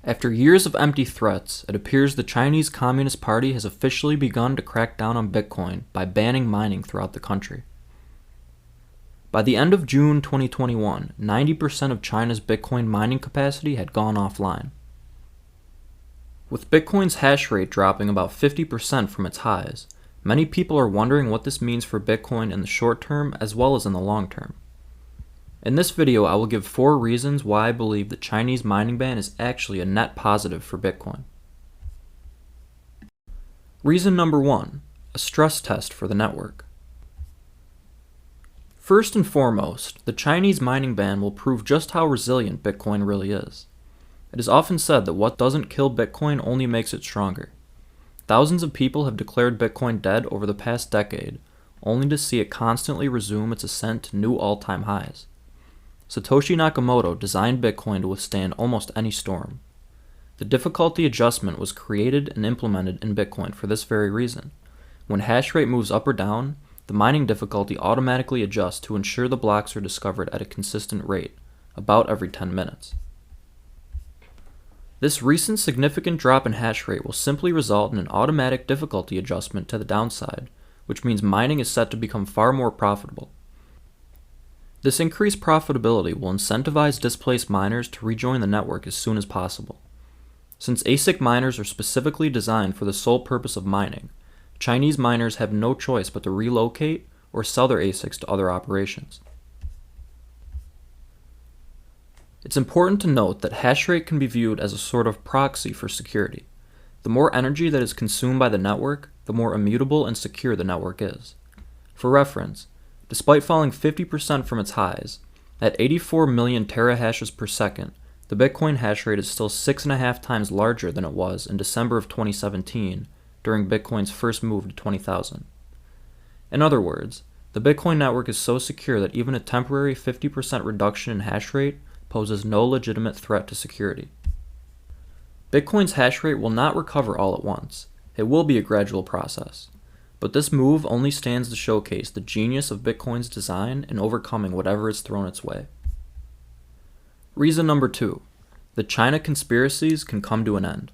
After years of empty threats, it appears the Chinese Communist Party has officially begun to crack down on Bitcoin by banning mining throughout the country. By the end of June 2021, 90% of China's Bitcoin mining capacity had gone offline. With Bitcoin's hash rate dropping about 50% from its highs, many people are wondering what this means for Bitcoin in the short term as well as in the long term. In this video, I will give 4 reasons why I believe the Chinese mining ban is actually a net positive for Bitcoin. Reason number 1, a stress test for the network. First and foremost, the Chinese mining ban will prove just how resilient Bitcoin really is. It is often said that what doesn't kill Bitcoin only makes it stronger. Thousands of people have declared Bitcoin dead over the past decade, only to see it constantly resume its ascent to new all-time highs. Satoshi Nakamoto designed Bitcoin to withstand almost any storm. The difficulty adjustment was created and implemented in Bitcoin for this very reason. When hash rate moves up or down, the mining difficulty automatically adjusts to ensure the blocks are discovered at a consistent rate, about every 10 minutes. This recent significant drop in hash rate will simply result in an automatic difficulty adjustment to the downside, which means mining is set to become far more profitable. This increased profitability will incentivize displaced miners to rejoin the network as soon as possible. Since ASIC miners are specifically designed for the sole purpose of mining, Chinese miners have no choice but to relocate or sell their ASICs to other operations. It's important to note that hash rate can be viewed as a sort of proxy for security. The more energy that is consumed by the network, the more immutable and secure the network is. For reference, despite falling 50% from its highs, at 84 million terahashes per second, the Bitcoin hash rate is still 6.5 times larger than it was in December of 2017 during Bitcoin's first move to 20,000. In other words, the Bitcoin network is so secure that even a temporary 50% reduction in hash rate poses no legitimate threat to security. Bitcoin's hash rate will not recover all at once. It will be a gradual process. But this move only stands to showcase the genius of Bitcoin's design in overcoming whatever is thrown its way. Reason number 2, the China conspiracies can come to an end.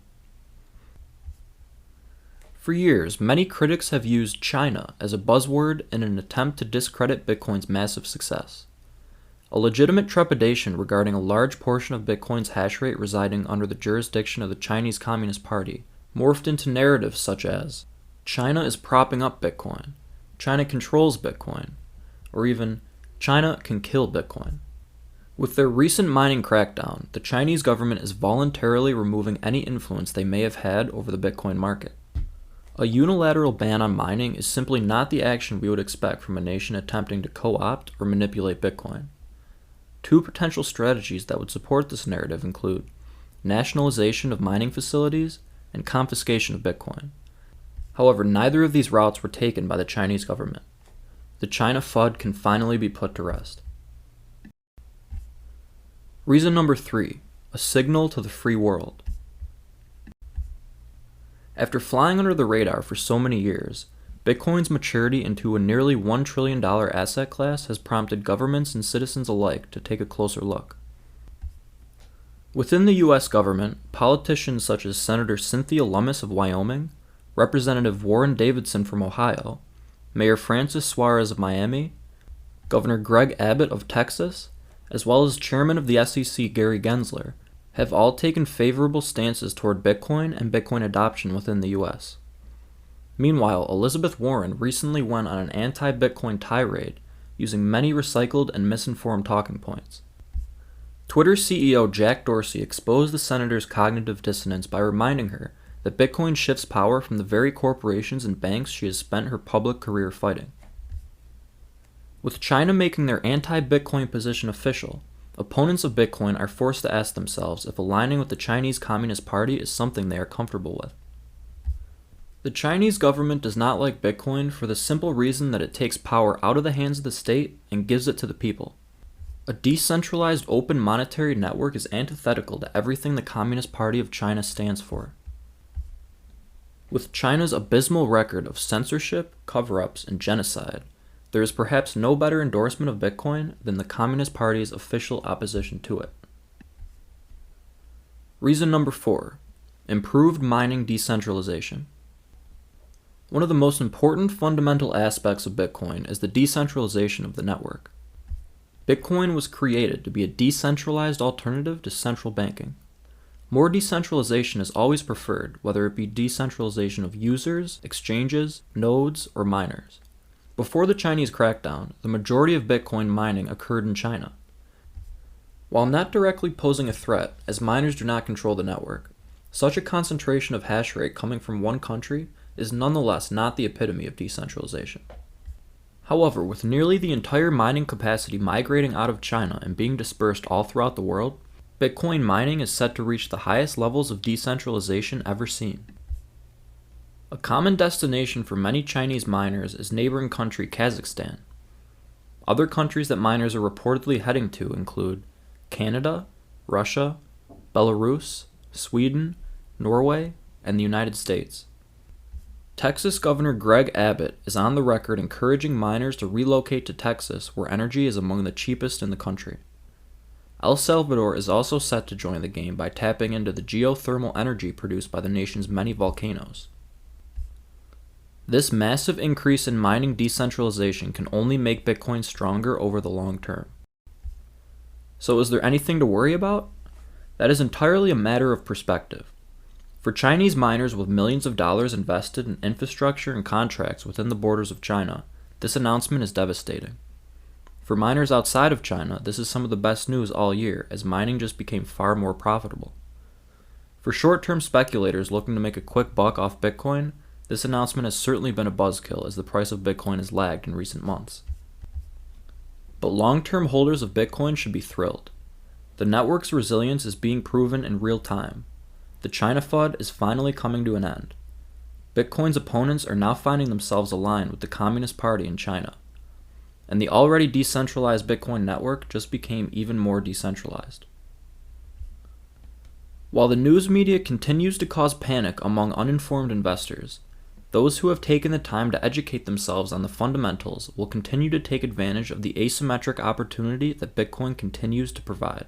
For years, many critics have used China as a buzzword in an attempt to discredit Bitcoin's massive success. A legitimate trepidation regarding a large portion of Bitcoin's hash rate residing under the jurisdiction of the Chinese Communist Party morphed into narratives such as, China is propping up Bitcoin, China controls Bitcoin, or even, China can kill Bitcoin. With their recent mining crackdown, the Chinese government is voluntarily removing any influence they may have had over the Bitcoin market. A unilateral ban on mining is simply not the action we would expect from a nation attempting to co-opt or manipulate Bitcoin. 2 potential strategies that would support this narrative include nationalization of mining facilities and confiscation of Bitcoin. However, neither of these routes were taken by the Chinese government. The China FUD can finally be put to rest. Reason number 3, a signal to the free world. After flying under the radar for so many years, Bitcoin's maturity into a nearly $1 trillion asset class has prompted governments and citizens alike to take a closer look. Within the US government, politicians such as Senator Cynthia Lummis of Wyoming, Representative Warren Davidson from Ohio, Mayor Francis Suarez of Miami, Governor Greg Abbott of Texas, as well as Chairman of the SEC Gary Gensler, have all taken favorable stances toward Bitcoin and Bitcoin adoption within the US. Meanwhile, Elizabeth Warren recently went on an anti-Bitcoin tirade using many recycled and misinformed talking points. Twitter CEO Jack Dorsey exposed the senator's cognitive dissonance by reminding her that Bitcoin shifts power from the very corporations and banks she has spent her public career fighting. With China making their anti-Bitcoin position official, opponents of Bitcoin are forced to ask themselves if aligning with the Chinese Communist Party is something they are comfortable with. The Chinese government does not like Bitcoin for the simple reason that it takes power out of the hands of the state and gives it to the people. A decentralized open monetary network is antithetical to everything the Communist Party of China stands for. With China's abysmal record of censorship, cover-ups, and genocide, there is perhaps no better endorsement of Bitcoin than the Communist Party's official opposition to it. Reason number 4. Improved mining decentralization. One of the most important fundamental aspects of Bitcoin is the decentralization of the network. Bitcoin was created to be a decentralized alternative to central banking. More decentralization is always preferred, whether it be decentralization of users, exchanges, nodes, or miners. Before the Chinese crackdown, the majority of Bitcoin mining occurred in China. While not directly posing a threat, as miners do not control the network, such a concentration of hash rate coming from one country is nonetheless not the epitome of decentralization. However, with nearly the entire mining capacity migrating out of China and being dispersed all throughout the world, Bitcoin mining is set to reach the highest levels of decentralization ever seen. A common destination for many Chinese miners is neighboring country Kazakhstan. Other countries that miners are reportedly heading to include Canada, Russia, Belarus, Sweden, Norway, and the United States. Texas Governor Greg Abbott is on the record encouraging miners to relocate to Texas, where energy is among the cheapest in the country. El Salvador is also set to join the game by tapping into the geothermal energy produced by the nation's many volcanoes. This massive increase in mining decentralization can only make Bitcoin stronger over the long term. So is there anything to worry about? That is entirely a matter of perspective. For Chinese miners with millions of dollars invested in infrastructure and contracts within the borders of China, this announcement is devastating. For miners outside of China, this is some of the best news all year, as mining just became far more profitable. For short-term speculators looking to make a quick buck off Bitcoin, this announcement has certainly been a buzzkill, as the price of Bitcoin has lagged in recent months. But long-term holders of Bitcoin should be thrilled. The network's resilience is being proven in real time. The China FUD is finally coming to an end. Bitcoin's opponents are now finding themselves aligned with the Communist Party in China. And the already decentralized Bitcoin network just became even more decentralized. While the news media continues to cause panic among uninformed investors, those who have taken the time to educate themselves on the fundamentals will continue to take advantage of the asymmetric opportunity that Bitcoin continues to provide.